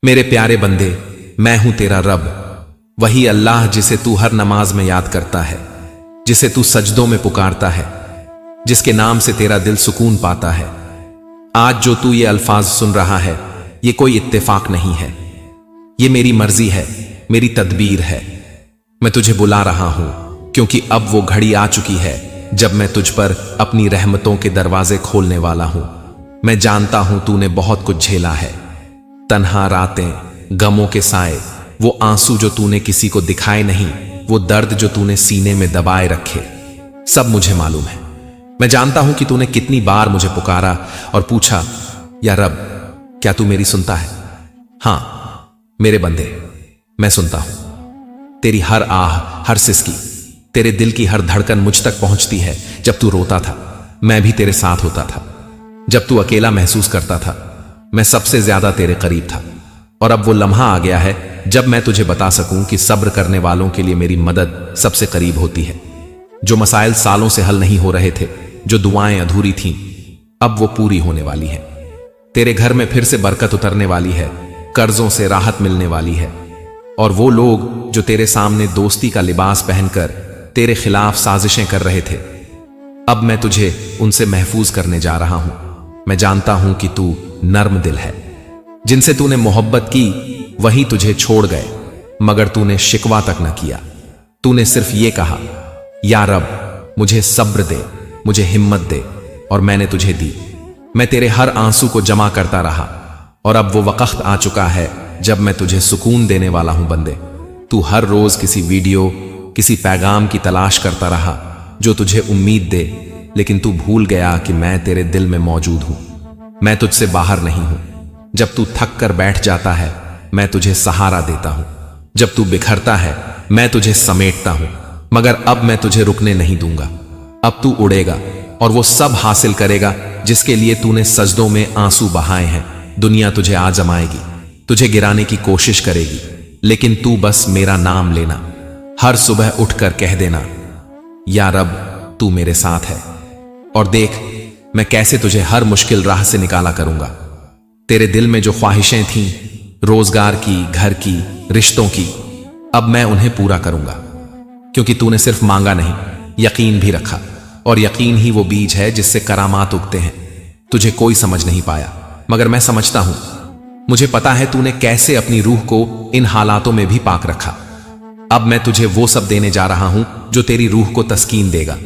मेरे प्यारे बंदे, मैं हूं तेरा रब, वही अल्लाह जिसे तू हर नमाज में याद करता है, जिसे तू सजदों में पुकारता है, जिसके नाम से तेरा दिल सुकून पाता है। आज जो तू ये अल्फाज सुन रहा है, ये कोई इत्तेफाक नहीं है, ये मेरी मर्जी है, मेरी तदबीर है। मैं तुझे बुला रहा हूं क्योंकि अब वो घड़ी आ चुकी है जब मैं तुझ पर अपनी रहमतों के दरवाजे खोलने वाला हूं। मैं जानता हूं तूने बहुत कुछ झेला है, तन्हा रातें, गमों के साए, वो आंसू जो तूने किसी को दिखाए नहीं, वो दर्द जो तूने सीने में दबाए रखे, सब मुझे मालूम है। मैं जानता हूं कि तूने कितनी बार मुझे पुकारा और पूछा, या रब, क्या तू मेरी सुनता है? हां मेरे बंदे, मैं सुनता हूं। तेरी हर आह, हर सिसकी, तेरे दिल की हर धड़कन मुझ तक पहुंचती है। जब तू रोता था, मैं भी तेरे साथ होता था। जब तू अकेला महसूस करता था, मैं सबसे ज्यादा तेरे करीब था। और अब वो लम्हा आ गया है जब मैं तुझे बता सकूं कि सब्र करने वालों के लिए मेरी मदद सबसे करीब होती है। जो मसाइल सालों से हल नहीं हो रहे थे, जो दुआएं अधूरी थीं, अब वो पूरी होने वाली है। तेरे घर में फिर से बरकत उतरने वाली है, कर्जों से राहत मिलने वाली है। और वो लोग जो तेरे सामने दोस्ती का लिबास पहनकर तेरे खिलाफ साजिशें कर रहे थे, अब मैं तुझे उनसे महफूज करने जा रहा हूं। मैं जानता हूं कि तू नर्म दिल है। जिनसे तूने मोहब्बत की वही तुझे छोड़ गए, मगर तूने शिकवा तक न किया। तूने सिर्फ ये कहा, या रब, मुझे सब्र दे, मुझे हिम्मत दे, और मैंने तुझे दी। मैं तेरे हर आंसू को जमा करता रहा, और अब वो वक्त आ चुका है जब मैं तुझे सुकून देने वाला हूं। बंदे, तू हर रोज किसी वीडियो, किसी पैगाम की तलाश करता रहा जो तुझे उम्मीद दे, लेकिन तू भूल गया कि मैं तेरे दिल में मौजूद हूं। मैं तुझसे बाहर नहीं हूं। जब तू थक कर बैठ जाता है, मैं तुझे सहारा देता हूं। जब तू बिखरता है, मैं तुझे समेटता हूं। मगर अब मैं तुझे रुकने नहीं दूंगा। अब तू उड़ेगा और वो सब हासिल करेगा जिसके लिए तूने सजदों में आंसू बहाए हैं। दुनिया तुझे आजमाएगी, तुझे गिराने की कोशिश करेगी, लेकिन तू बस मेरा नाम लेना। हर सुबह उठकर कह देना, या रब, तू मेरे साथ है। और देख मैं कैसे तुझे हर मुश्किल राह से निकाला करूंगा। तेरे दिल में जो ख्वाहिशें थीं, रोजगार की, घर की, रिश्तों की, अब मैं उन्हें पूरा करूंगा। क्योंकि तूने सिर्फ मांगा नहीं, यकीन भी रखा। और यकीन ही वो बीज है जिससे करामात उगते हैं। तुझे कोई समझ नहीं पाया, मगर मैं समझता हूं। मुझे पता है तूने कैसे अपनी रूह को इन हालातों में भी पाक रखा। अब मैं तुझे वो सब देने जा रहा हूं जो तेरी रूह को तस्कीन देगा।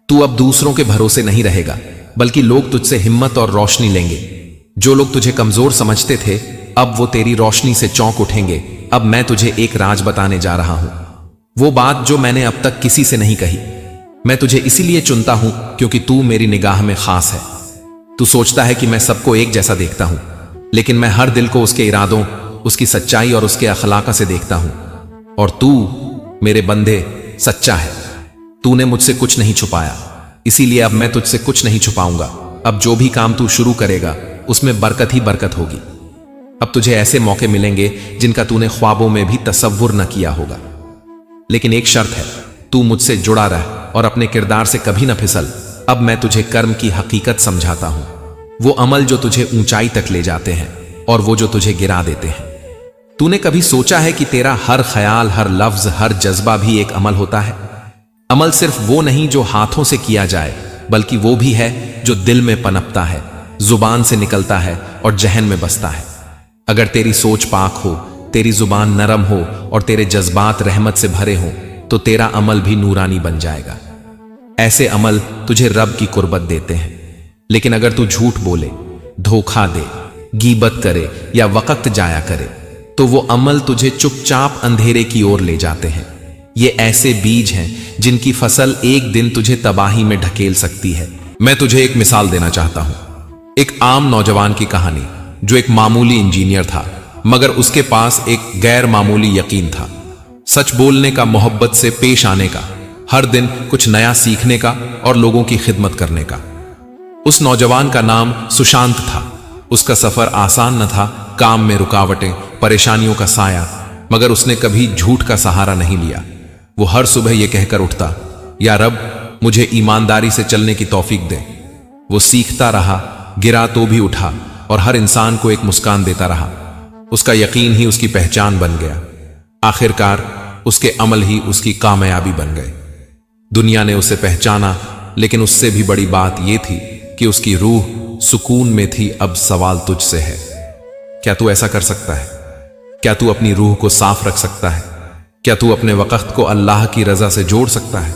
तू अब दूसरों के भरोसे नहीं रहेगा, बल्कि लोग तुझसे हिम्मत और रोशनी लेंगे। जो लोग तुझे कमजोर समझते थे, अब वो तेरी रोशनी से चौंक उठेंगे। अब मैं तुझे एक राज बताने जा रहा हूं, वो बात जो मैंने अब तक किसी से नहीं कही। मैं तुझे इसीलिए चुनता हूं क्योंकि तू मेरी निगाह में खास है। तू सोचता है कि मैं सबको एक जैसा देखता हूं, लेकिन मैं हर दिल को उसके इरादों, उसकी सच्चाई और उसके अखलाक से देखता हूं। और तू मेरे बंदे सच्चा है। तूने मुझसे कुछ नहीं छुपाया, इसीलिए अब मैं तुझसे कुछ नहीं छुपाऊंगा। अब जो भी काम तू शुरू करेगा उसमें बरकत ही बरकत होगी। अब तुझे ऐसे मौके मिलेंगे जिनका तूने ख्वाबों में भी तसव्वुर न किया होगा। लेकिन एक शर्त है, तू मुझसे जुड़ा रह और अपने किरदार से कभी न फिसल। अब मैं तुझे कर्म की हकीकत समझाता हूं, वो अमल जो तुझे ऊंचाई तक ले जाते हैं और वो जो तुझे गिरा देते हैं। तूने कभी सोचा है कि तेरा हर ख्याल, हर लफ्ज, हर जज्बा भी एक अमल होता है? अमल सिर्फ वो नहीं जो हाथों से किया जाए, बल्कि वो भी है जो दिल में पनपता है, जुबान से निकलता है और जहन में बसता है। अगर तेरी सोच पाक हो, तेरी जुबान नरम हो और तेरे जज्बात रहमत से भरे हों, तो तेरा अमल भी नूरानी बन जाएगा। ऐसे अमल तुझे रब की कुर्बत देते हैं। लेकिन अगर तू झूठ बोले, धोखा दे, गीबत करे या वक्त जाया करे, तो वो अमल तुझे चुपचाप अंधेरे की ओर ले जाते हैं। ये ऐसे बीज हैं जिनकी फसल एक दिन तुझे तबाही में ढकेल सकती है। मैं तुझे एक मिसाल देना चाहता हूं, एक आम नौजवान की कहानी जो एक मामूली इंजीनियर था, मगर उसके पास एक गैर मामूली यकीन था। सच बोलने का, मोहब्बत से पेश आने का, हर दिन कुछ नया सीखने का और लोगों की खिदमत करने का। उस नौजवान का नाम सुशांत था। उसका सफर आसान न था, काम में रुकावटें, परेशानियों का साया, मगर उसने कभी झूठ का सहारा नहीं लिया। वो हर सुबह यह कहकर उठता, या रब, मुझे ईमानदारी से चलने की तौफीक दे। वो सीखता रहा, गिरा तो भी उठा और हर इंसान को एक मुस्कान देता रहा। उसका यकीन ही उसकी पहचान बन गया। आखिरकार उसके अमल ही उसकी कामयाबी बन गए। दुनिया ने उसे पहचाना, लेकिन उससे भी बड़ी बात यह थी कि उसकी रूह सुकून में थी। अब सवाल तुझसे है, क्या तू ऐसा कर सकता है? क्या तू अपनी रूह को साफ रख सकता है? क्या तू अपने वक्त को अल्लाह की रजा से जोड़ सकता है?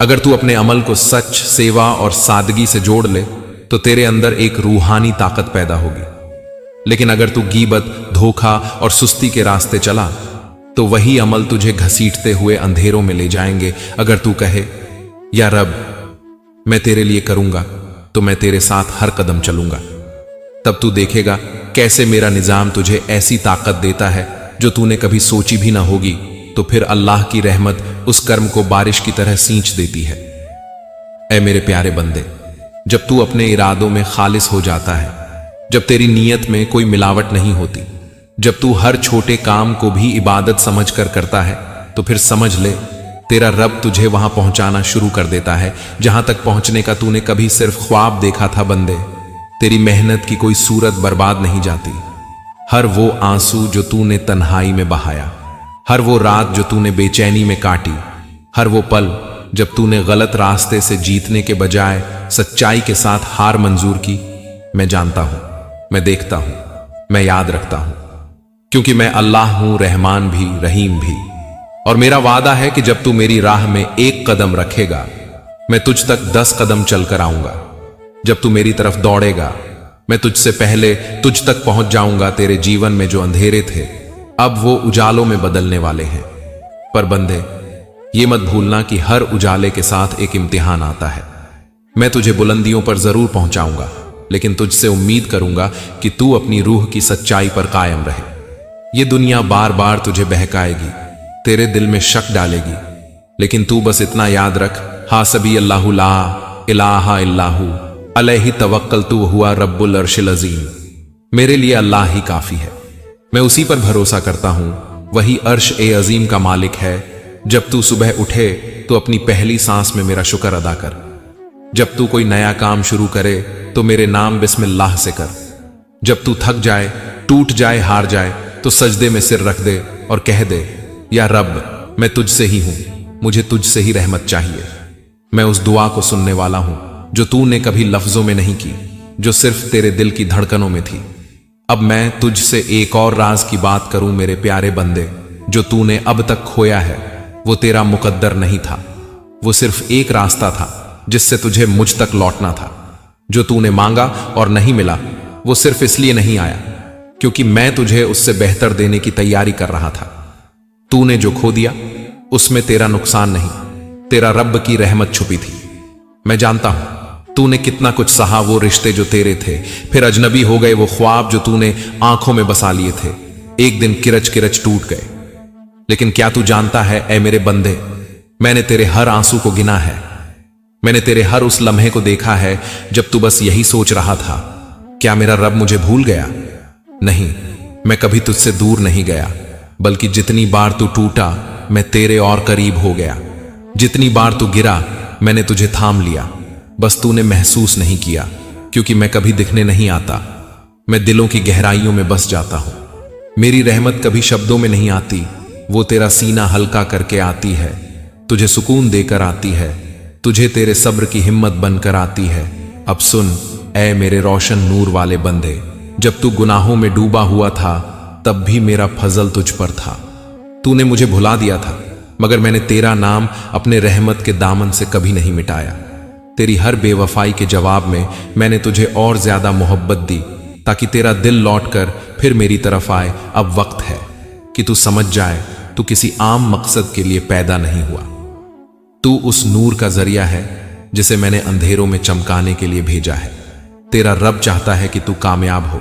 अगर तू अपने अमल को सच, सेवा और सादगी से जोड़ ले तो तेरे अंदर एक रूहानी ताकत पैदा होगी। लेकिन अगर तू गीबत, धोखा और सुस्ती के रास्ते चला तो वही अमल तुझे घसीटते हुए अंधेरों में ले जाएंगे। अगर तू कहे, या रब, मैं तेरे लिए करूंगा, तो मैं तेरे साथ हर कदम चलूंगा, तब तू देखेगा कैसे मेरा निजाम तुझे ऐसी ताकत देता है जो तूने कभी सोची भी ना होगी। तो फिर अल्लाह की रहमत उस कर्म को बारिश की तरह सींच देती है। ऐ मेरे प्यारे बंदे, जब तू अपने इरादों में खालिस हो जाता है, जब तेरी नीयत में कोई मिलावट नहीं होती, जब तू हर छोटे काम को भी इबादत समझकर करता है, तो फिर समझ ले तेरा रब तुझे वहां पहुंचाना शुरू कर देता है जहां तक पहुंचने का तूने कभी सिर्फ ख्वाब देखा था। बंदे, तेरी मेहनत की कोई सूरत बर्बाद नहीं जाती। हर वो आंसू जो तूने तन्हाई में बहाया, हर वो रात जो तूने बेचैनी में काटी, हर वो पल जब तूने गलत रास्ते से जीतने के बजाय सच्चाई के साथ हार मंजूर की, मैं जानता हूं, मैं देखता हूं, मैं याद रखता हूं, क्योंकि मैं अल्लाह हूं, रहमान भी, रहीम भी। और मेरा वादा है कि जब तू मेरी राह में एक कदम रखेगा, मैं तुझ तक 10 कदम चलकर आऊंगा। जब तू मेरी तरफ दौड़ेगा, मैं तुझसे पहले तुझ तक पहुंच जाऊंगा। तेरे जीवन में जो अंधेरे थे, अब वो उजालों में बदलने वाले हैं। पर बंदे, ये मत भूलना कि हर उजाले के साथ एक इम्तिहान आता है। मैं तुझे बुलंदियों पर जरूर पहुंचाऊंगा, लेकिन तुझसे उम्मीद करूंगा कि तू अपनी रूह की सच्चाई पर कायम रहे। ये दुनिया बार बार तुझे बहकाएगी, तेरे दिल में शक डालेगी, लेकिन तू बस इतना याद रख, हासबी अल्लाहु ला इलाहा इल्लाहु अलैहि तवक्कलतु हुआ रब्बुल अर्शिल अज़ीम। मेरे लिए अल्लाह ही काफी है, मैं उसी पर भरोसा करता हूं, वही अर्श ए अजीम का मालिक है। जब तू सुबह उठे तो अपनी पहली सांस में मेरा शुक्र अदा कर। जब तू कोई नया काम शुरू करे तो मेरे नाम बिस्मिल्लाह से कर। जब तू थक जाए, टूट जाए, हार जाए तो सजदे में सिर रख दे और कह दे, या रब, मैं तुझसे ही हूं, मुझे तुझसे ही रहमत चाहिए। मैं उस दुआ को सुनने वाला हूं जो तूने कभी लफ्जों में नहीं की, जो सिर्फ तेरे दिल की धड़कनों में थी। अब मैं तुझसे एक और राज की बात करूं मेरे प्यारे बंदे, जो तूने अब तक खोया है वो तेरा मुकद्दर नहीं था, वो सिर्फ एक रास्ता था जिससे तुझे मुझ तक लौटना था। जो तूने मांगा और नहीं मिला, वो सिर्फ इसलिए नहीं आया क्योंकि मैं तुझे उससे बेहतर देने की तैयारी कर रहा था। तूने जो खो दिया उसमें तेरा नुकसान नहीं, तेरा रब की रहमत छुपी थी। मैं जानता हूं तूने कितना कुछ सहा, वो रिश्ते जो तेरे थे, फिर अजनबी हो गए वो ख्वाब जो तूने आंखों में बसा लिए थे, एक दिन किरच किरच टूट गए। लेकिन क्या तू जानता है ऐ मेरे बंदे, मैंने तेरे हर आंसू को गिना है, मैंने तेरे हर उस लम्हे को देखा है जब तू बस यही सोच रहा था, क्या मेरा रब मुझे भूल गया? नहीं, मैं कभी तुझसे दूर नहीं गया, बल्कि जितनी बार तू टूटा मैं तेरे और करीब हो गया। जितनी बार तू गिरा मैंने तुझे थाम लिया, बस तूने महसूस नहीं किया, क्योंकि मैं कभी दिखने नहीं आता, मैं दिलों की गहराइयों में बस जाता हूं। मेरी रहमत कभी शब्दों में नहीं आती, वो तेरा सीना हल्का करके आती है, तुझे सुकून देकर आती है, तुझे तेरे सब्र की हिम्मत बनकर आती है। अब सुन ऐ मेरे रोशन नूर वाले बंदे, जब तू गुनाहों में डूबा हुआ था तब भी मेरा फजल तुझ पर था। तूने मुझे भुला दिया था, मगर मैंने तेरा नाम अपने रहमत के दामन से कभी नहीं मिटाया। तेरी हर बेवफाई के जवाब में मैंने तुझे और ज्यादा मोहब्बत दी, ताकि तेरा दिल लौटकर फिर मेरी तरफ आए। अब वक्त है कि तू समझ जाए, तू किसी आम मकसद के लिए पैदा नहीं हुआ, तू उस नूर का जरिया है जिसे मैंने अंधेरों में चमकाने के लिए भेजा है। तेरा रब चाहता है कि तू कामयाब हो,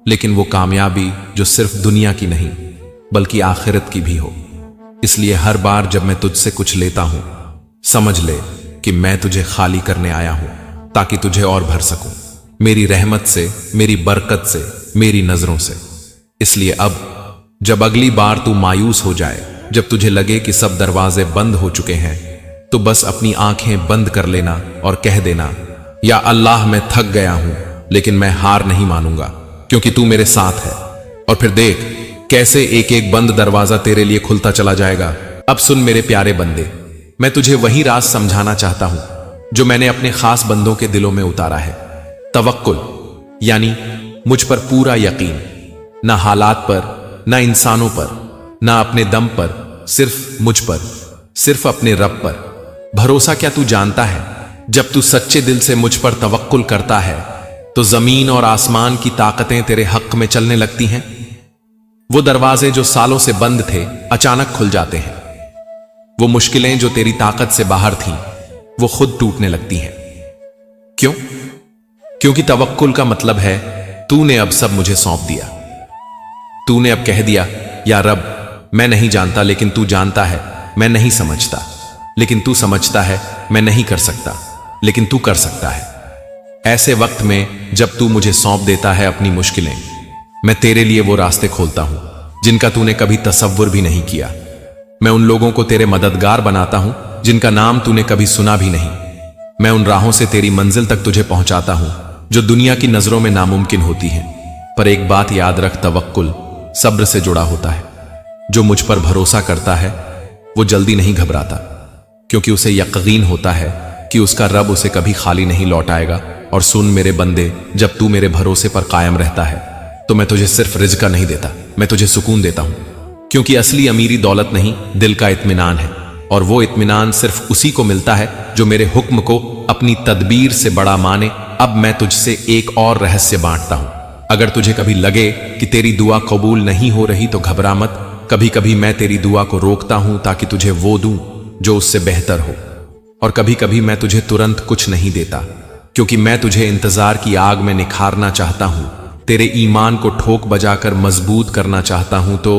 लेकिन वो कामयाबी जो सिर्फ दुनिया की नहीं बल्कि आखिरत की भी हो। इसलिए हर बार जब मैं तुझसे कुछ लेता हूं, समझ ले कि मैं तुझे खाली करने आया हूं, ताकि तुझे और भर सकूं, मेरी रहमत से, मेरी बरकत से, मेरी नजरों से। इसलिए अब जब अगली बार तू मायूस हो जाए, जब तुझे लगे कि सब दरवाजे बंद हो चुके हैं, तो बस अपनी आंखें बंद कर लेना और कह देना, या अल्लाह, मैं थक गया हूं, लेकिन मैं हार नहीं मानूंगा, क्योंकि तू मेरे साथ है। और फिर देख कैसे एक एक बंद दरवाजा तेरे लिए खुलता चला जाएगा। अब सुन मेरे प्यारे बंदे, मैं तुझे वही राज समझाना चाहता हूं जो मैंने अपने खास बंदों के दिलों में उतारा है। तवक्कुल यानी मुझ पर पूरा यकीन, ना हालात पर, ना इंसानों पर, ना अपने दम पर, सिर्फ मुझ पर, सिर्फ अपने रब पर भरोसा। क्या तू जानता है, जब तू सच्चे दिल से मुझ पर तवक्कुल करता है तो जमीन और आसमान की ताकतें तेरे हक में चलने लगती हैं। वो दरवाजे जो सालों से बंद थे अचानक खुल जाते हैं। वो मुश्किलें जो तेरी ताकत से बाहर थीं वो खुद टूटने लगती हैं। क्यों? क्योंकि तवक्कुल का मतलब है तूने अब सब मुझे सौंप दिया। तूने अब कह दिया, या रब मैं नहीं जानता लेकिन तू जानता है, मैं नहीं समझता लेकिन तू समझता है, मैं नहीं कर सकता लेकिन तू कर सकता है। ऐसे वक्त में जब तू मुझे सौंप देता है अपनी मुश्किलें, मैं तेरे लिए वो रास्ते खोलता हूं जिनका तूने कभी तसव्वुर भी नहीं किया। मैं उन लोगों को तेरे मददगार बनाता हूं जिनका नाम तूने कभी सुना भी नहीं। मैं उन राहों से तेरी मंजिल तक तुझे पहुंचाता हूं जो दुनिया की नजरों में नामुमकिन होती हैं। पर एक बात याद रख, तवक्कुल सब्र से जुड़ा होता है। जो मुझ पर भरोसा करता है वो जल्दी नहीं घबराता, क्योंकि उसे यकीन होता है कि उसका रब उसे कभी खाली नहीं लौटाएगा। और सुन मेरे बंदे, जब तू मेरे भरोसे पर कायम रहता है तो मैं तुझे सिर्फ रिज़्क़ नहीं देता, मैं तुझे सुकून देता हूं। क्योंकि असली अमीरी दौलत नहीं, दिल का इत्मीनान है। और वो इत्मीनान सिर्फ उसी को मिलता है जो मेरे हुक्म को अपनी तदबीर से बड़ा माने। अब मैं तुझसे एक और रहस्य बांटता हूं। अगर तुझे कभी लगे कि तेरी दुआ कबूल नहीं हो रही तो घबरा मत। कभी कभी मैं तेरी दुआ को रोकता हूं ताकि तुझे वो दूं जो उससे बेहतर हो। और कभी कभी मैं तुझे तुरंत कुछ नहीं देता, क्योंकि मैं तुझे इंतजार की आग में निखारना चाहता हूं, तेरे ईमान को ठोक बजाकर मजबूत करना चाहता हूं। तो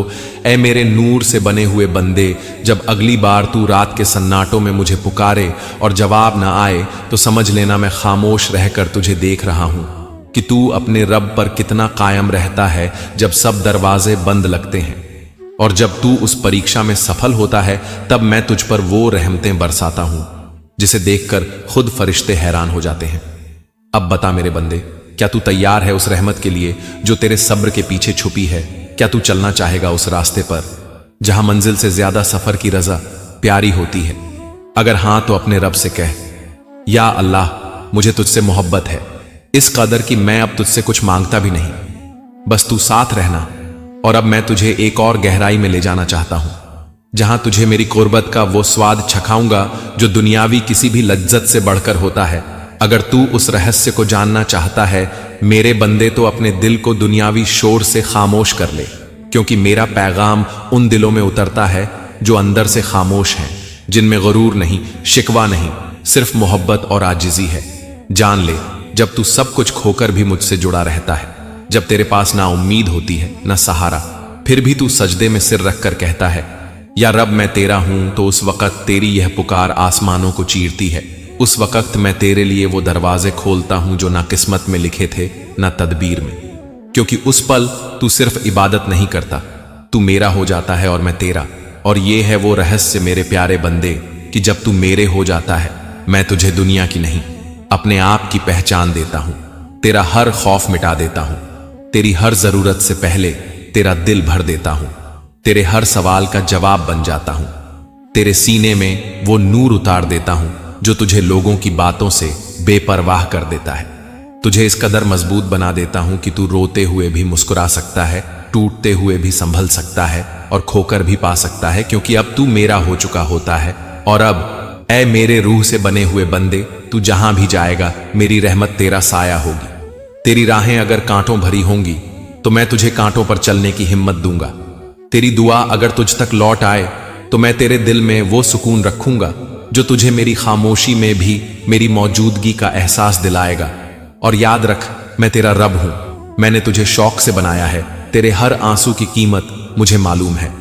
ऐ मेरे नूर से बने हुए बंदे, जब अगली बार तू रात के सन्नाटों में मुझे पुकारे और जवाब ना आए तो समझ लेना मैं खामोश रहकर तुझे देख रहा हूं कि तू अपने रब पर कितना कायम रहता है जब सब दरवाजे बंद लगते हैं। और जब तू उस परीक्षा में सफल होता है तब मैं तुझ पर वो रहमतें बरसाता हूं जिसे देखकर खुद फरिश्ते हैरान हो जाते हैं। अब बता मेरे बंदे, क्या तू तैयार है उस रहमत के लिए जो तेरे सब्र के पीछे छुपी है? क्या तू चलना चाहेगा उस रास्ते पर जहां मंजिल से ज्यादा सफर की रजा प्यारी होती है? अगर हां तो अपने रब से कह, या अल्लाह मुझे तुझसे मोहब्बत है इस कदर कि मैं अब तुझसे कुछ मांगता भी नहीं, बस तू साथ रहना। और अब मैं तुझे एक और गहराई में ले जाना चाहता हूं जहां तुझे मेरी कुर्बत का वो स्वाद चखाऊंगा जो दुनियावी किसी भी लज्जत से बढ़कर होता है। अगर तू उस रहस्य को जानना चाहता है मेरे बंदे, तो अपने दिल को दुनियावी शोर से खामोश कर ले, क्योंकि मेरा पैगाम उन दिलों में उतरता है जो अंदर से खामोश हैं, जिनमें गरूर नहीं, शिकवा नहीं, सिर्फ मोहब्बत और आजिजी है। जान ले, जब तू सब कुछ खोकर भी मुझसे जुड़ा रहता है, जब तेरे पास ना उम्मीद होती है ना सहारा, फिर भी तू सजदे में सिर रखकर कहता है, या रब मैं तेरा हूं, तो उस वक़्त तेरी यह पुकार आसमानों को चीरती है। उस वक़्त मैं तेरे लिए वो दरवाजे खोलता हूं जो ना किस्मत में लिखे थे ना तदबीर में। क्योंकि उस पल तू सिर्फ इबादत नहीं करता, तू मेरा हो जाता है और मैं तेरा। और ये है वो रहस्य मेरे प्यारे बंदे कि जब तू मेरे हो जाता है मैं तुझे दुनिया की नहीं अपने आप की पहचान देता हूं। तेरा हर खौफ मिटा देता हूं, तेरी हर जरूरत से पहले तेरा दिल भर देता हूं, तेरे हर सवाल का जवाब बन जाता हूं, तेरे सीने में वो नूर उतार देता हूं जो तुझे लोगों की बातों से बेपरवाह कर देता है। तुझे इस कदर मजबूत बना देता हूं कि तू रोते हुए भी मुस्कुरा सकता है, टूटते हुए भी संभल सकता है और खोकर भी पा सकता है, क्योंकि अब तू मेरा हो चुका होता है। और अब ऐ मेरे रूह से बने हुए बंदे, तू जहां भी जाएगा मेरी रहमत तेरा साया होगी। तेरी राहें अगर कांटों भरी होंगी तो मैं तुझे कांटों पर चलने की हिम्मत दूंगा। तेरी दुआ अगर तुझ तक लौट आए तो मैं तेरे दिल में वो सुकून रखूंगा जो तुझे मेरी खामोशी में भी मेरी मौजूदगी का एहसास दिलाएगा। और याद रख, मैं तेरा रब हूं, मैंने तुझे शौक से बनाया है। तेरे हर आंसू की कीमत मुझे मालूम है,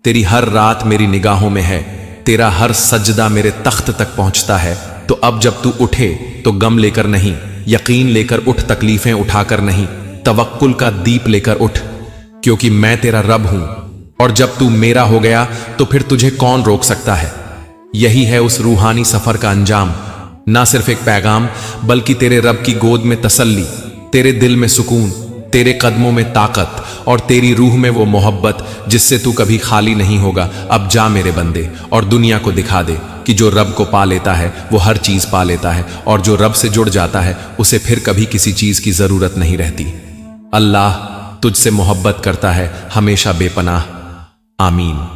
तेरी हर रात मेरी निगाहों में है, तेरा हर सजदा मेरे तख्त तक पहुंचता है। तो अब जब तू उठे तो गम लेकर नहीं, यकीन लेकर उठ, तकलीफें उठाकर नहीं, तवक्कुल का दीप लेकर उठ, क्योंकि मैं तेरा रब हूं। और जब तू मेरा हो गया तो फिर तुझे कौन रोक सकता है? यही है उस रूहानी सफर का अंजाम, ना सिर्फ एक पैगाम बल्कि तेरे रब की गोद में तसल्ली, तेरे दिल में सुकून, तेरे कदमों में ताकत और तेरी रूह में वो मोहब्बत जिससे तू कभी खाली नहीं होगा। अब जा मेरे बंदे और दुनिया को दिखा दे कि जो रब को पा लेता है वो हर चीज पा लेता है, और जो रब से जुड़ जाता है उसे फिर कभी किसी चीज की जरूरत नहीं रहती। अल्लाह तुझसे मोहब्बत करता है हमेशा बेपनाह। आमीन।